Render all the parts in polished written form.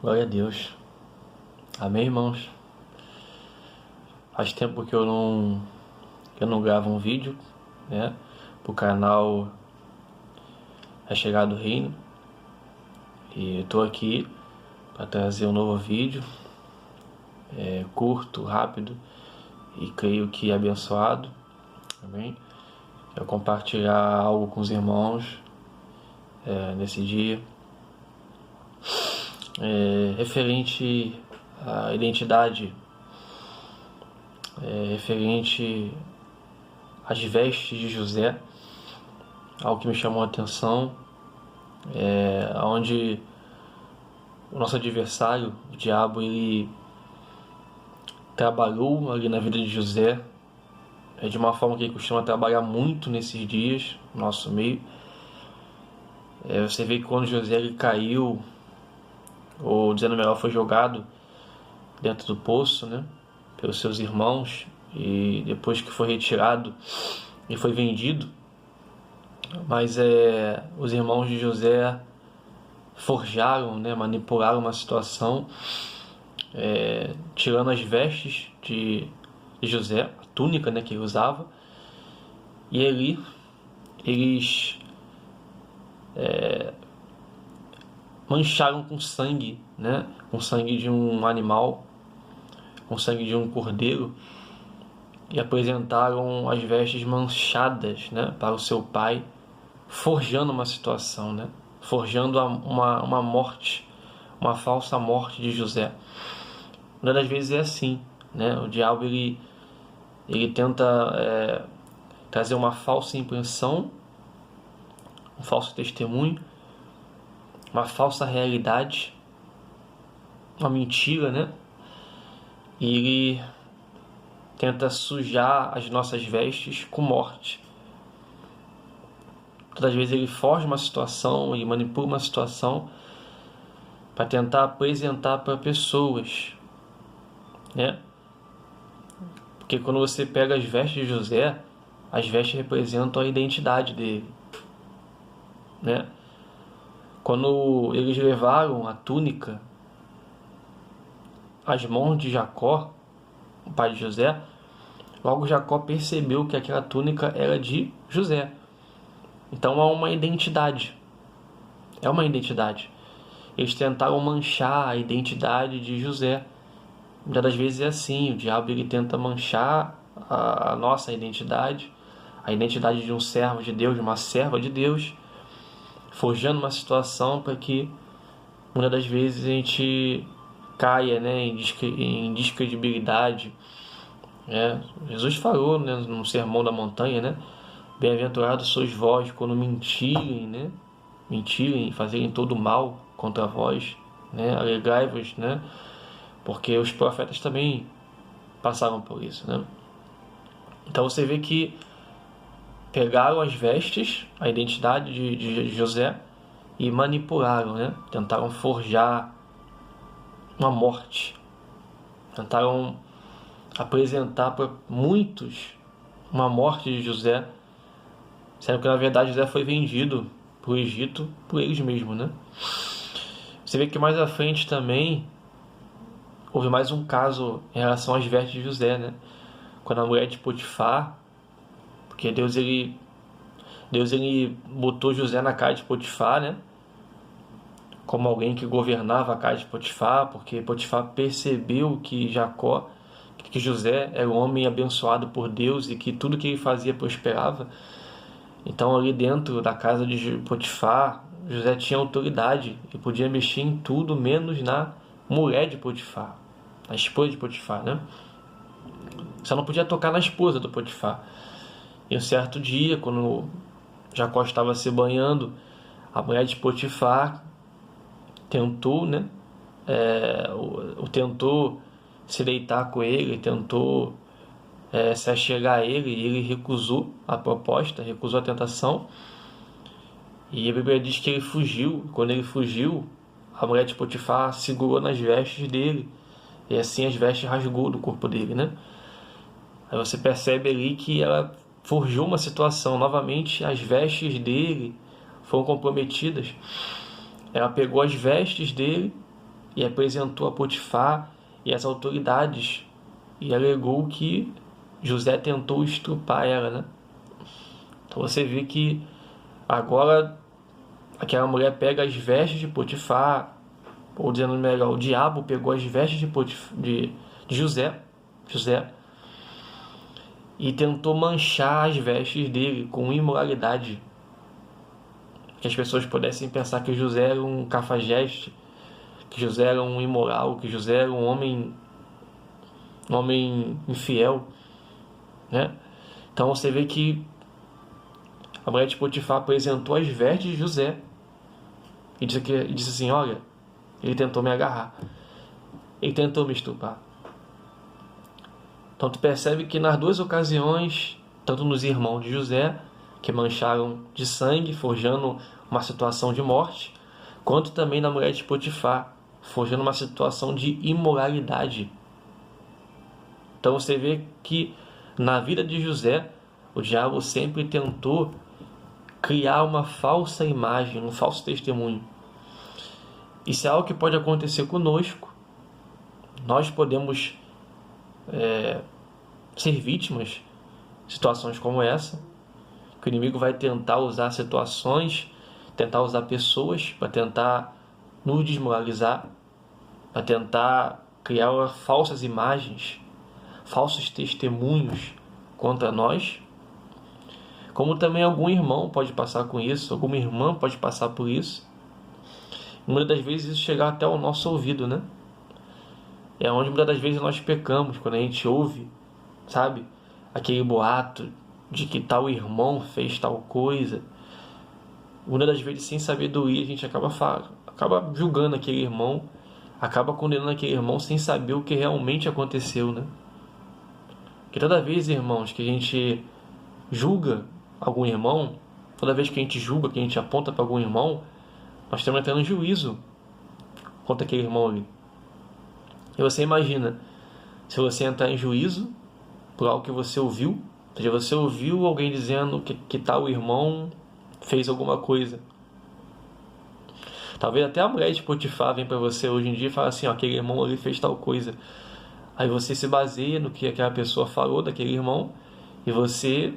Glória a Deus. Amém, irmãos? Faz tempo que eu não gravo um vídeo, né? Pro canal É Chegado o Reino. E eu tô aqui para trazer um novo vídeo, curto, rápido e creio que abençoado. Amém? Eu compartilhar algo com os irmãos nesse dia. Referente à identidade, referente às vestes de José, algo que me chamou a atenção, onde o nosso adversário, o diabo, ele trabalhou ali na vida de José de uma forma que ele costuma trabalhar muito nesses dias, no nosso meio. Você vê que quando José ele caiu, ou dizendo melhor, foi jogado dentro do poço, né, pelos seus irmãos, e depois que foi retirado e foi vendido, mas os irmãos de José forjaram, né, manipularam uma situação, tirando as vestes de José, a túnica, né, que ele usava, e eles mancharam com sangue, né, com sangue de um animal, com sangue de um cordeiro, e apresentaram as vestes manchadas, né, para o seu pai, forjando uma situação, né, forjando uma morte, uma falsa morte de José. Uma das vezes é assim, né, o diabo ele tenta trazer uma falsa impressão, um falso testemunho, uma falsa realidade, uma mentira, né? E ele tenta sujar as nossas vestes com morte. Todas as vezes ele forja uma situação, ele manipula uma situação para tentar apresentar para pessoas, né? Porque quando você pega as vestes de José, as vestes representam a identidade dele, né? Quando eles levaram a túnica às mãos de Jacó, o pai de José, logo Jacó percebeu que aquela túnica era de José. Então há uma identidade. É uma identidade. Eles tentaram manchar a identidade de José. Muitas das vezes é assim, o diabo ele tenta manchar a nossa identidade, a identidade de um servo de Deus, de uma serva de Deus, forjando uma situação para que muitas das vezes a gente caia, né, em descredibilidade. Jesus falou, né, no Sermão da Montanha, né, bem-aventurados sois vós quando mentirem, né, mentirem e fazerem todo mal contra vós, né, alegrai-vos, né, porque os profetas também passaram por isso, né. Então você vê que pegaram as vestes, a identidade de José, e manipularam, né? Tentaram forjar uma morte. Tentaram apresentar para muitos uma morte de José, sendo que na verdade José foi vendido para o Egito por eles mesmos, né? Você vê que mais à frente também houve mais um caso em relação às vestes de José, né? Quando a mulher de Potifar, porque Deus ele botou José na casa de Potifar, né? Como alguém que governava a casa de Potifar, porque Potifar percebeu que José era um homem abençoado por Deus e que tudo que ele fazia prosperava. Então ali dentro da casa de Potifar, José tinha autoridade e podia mexer em tudo menos na mulher de Potifar, na esposa de Potifar, né? Só não podia tocar na esposa do Potifar. E um certo dia, quando Jacó estava se banhando, a mulher de Potifar tentou, né? Tentou se deitar com ele, tentou se achegar a ele, e ele recusou a proposta, recusou a tentação. E a Bíblia diz que ele fugiu. Quando ele fugiu, a mulher de Potifar segurou nas vestes dele, e assim as vestes rasgou do corpo dele, né? Aí você percebe ali que ela forjou uma situação. Novamente as vestes dele foram comprometidas. Ela pegou as vestes dele e apresentou a Potifar e as autoridades e alegou que José tentou estuprar ela, né? Então você vê que agora aquela mulher pega as vestes de Potifar, ou dizendo melhor, o diabo pegou as vestes de José, e tentou manchar as vestes dele com imoralidade. Que as pessoas pudessem pensar que José era um cafajeste, que José era um imoral, que José era um homem infiel, né? Então você vê que a mulher de Potifar apresentou as vestes de José e disse assim: olha, ele tentou me agarrar, ele tentou me estuprar. Então tu percebe que nas duas ocasiões, tanto nos irmãos de José, que mancharam de sangue, forjando uma situação de morte, quanto também na mulher de Potifar, forjando uma situação de imoralidade. Então você vê que na vida de José, o diabo sempre tentou criar uma falsa imagem, um falso testemunho. Isso é algo que pode acontecer conosco. Nós podemos ser vítimas de situações como essa, que o inimigo vai tentar usar situações, tentar usar pessoas para tentar nos desmoralizar, para tentar criar falsas imagens, falsos testemunhos contra nós. Como também algum irmão pode passar com isso, alguma irmã pode passar por isso. Muitas das vezes isso chegar até o nosso ouvido, né? É onde muitas das vezes nós pecamos, quando a gente ouve, sabe, aquele boato de que tal irmão fez tal coisa. Muitas das vezes, sem sabedoria, a gente acaba julgando aquele irmão, acaba condenando aquele irmão sem saber o que realmente aconteceu, né? Porque toda vez, irmãos, que a gente julga algum irmão, toda vez que a gente julga, que a gente aponta para algum irmão, nós estamos entrando em juízo contra aquele irmão ali. E você imagina, se você entrar em juízo por algo que você ouviu, ou seja, você ouviu alguém dizendo que tal irmão fez alguma coisa. Talvez até a mulher de Potifar vem para você hoje em dia e fala assim: ó, aquele irmão ali fez tal coisa. Aí você se baseia no que aquela pessoa falou daquele irmão e você,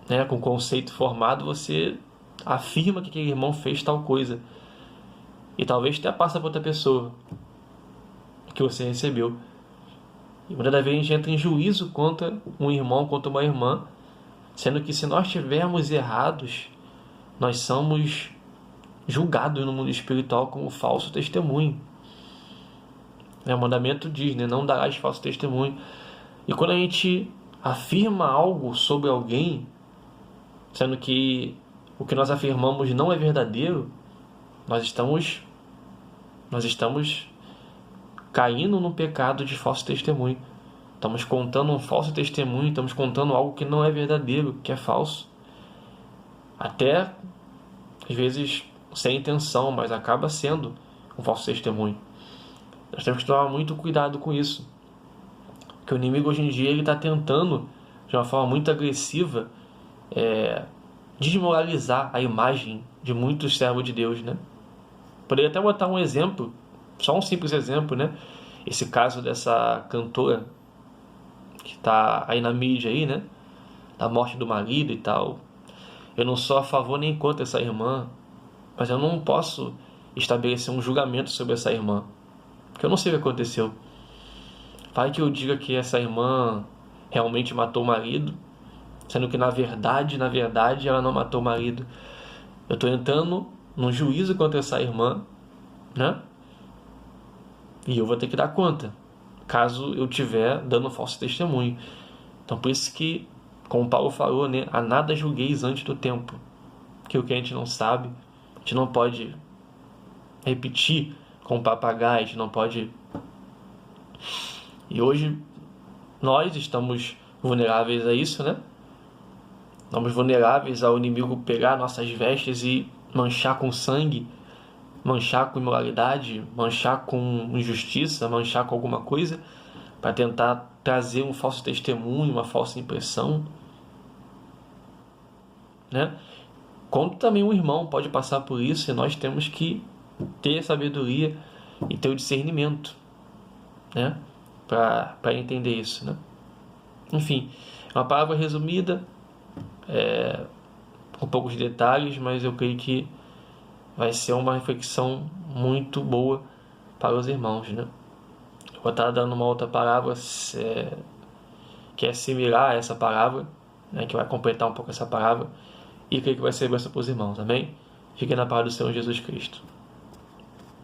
né, com o conceito formado, você afirma que aquele irmão fez tal coisa. E talvez até passa para outra pessoa que você recebeu. E muitas das vezes a gente entra em juízo contra um irmão, contra uma irmã, sendo que se nós estivermos errados, nós somos julgados no mundo espiritual como falso testemunho. O mandamento diz, né? Não darás falso testemunho. E quando a gente afirma algo sobre alguém, sendo que o que nós afirmamos não é verdadeiro, nós estamos caindo no pecado de falso testemunho. Estamos contando um falso testemunho, estamos contando algo que não é verdadeiro, que é falso. Até, às vezes, sem intenção, mas acaba sendo um falso testemunho. Nós temos que tomar muito cuidado com isso. Porque o inimigo hoje em dia está tentando, de uma forma muito agressiva, desmoralizar a imagem de muitos servos de Deus, né? Poderia até botar um exemplo, só um simples exemplo, né? Esse caso dessa cantora que está aí na mídia aí, né? Da morte do marido e tal. Eu não sou a favor nem contra essa irmã, mas eu não posso estabelecer um julgamento sobre essa irmã, porque eu não sei o que aconteceu. Vai que eu diga que essa irmã realmente matou o marido, sendo que na verdade ela não matou o marido. Eu estou entrando num juízo contra essa irmã, né? E eu vou ter que dar conta, caso eu estiver dando falso testemunho. Então por isso que, como Paulo falou, né, a nada julgueis antes do tempo, que o que a gente não sabe, a gente não pode repetir com papagaio, a gente não pode. E hoje nós estamos vulneráveis a isso, né? Estamos vulneráveis ao inimigo pegar nossas vestes e manchar com sangue, manchar com imoralidade, manchar com injustiça, manchar com alguma coisa, para tentar trazer um falso testemunho, uma falsa impressão, né? Como também um irmão pode passar por isso, e nós temos que ter sabedoria e ter o discernimento, né? Para entender isso, né? Enfim, é uma palavra resumida, com poucos detalhes, mas eu creio que vai ser uma reflexão muito boa para os irmãos, né? Eu vou estar dando uma outra palavra que é similar a essa palavra, né? Que vai completar um pouco essa palavra, e creio que vai ser bênção para os irmãos, amém? Fiquem na paz do Senhor Jesus Cristo.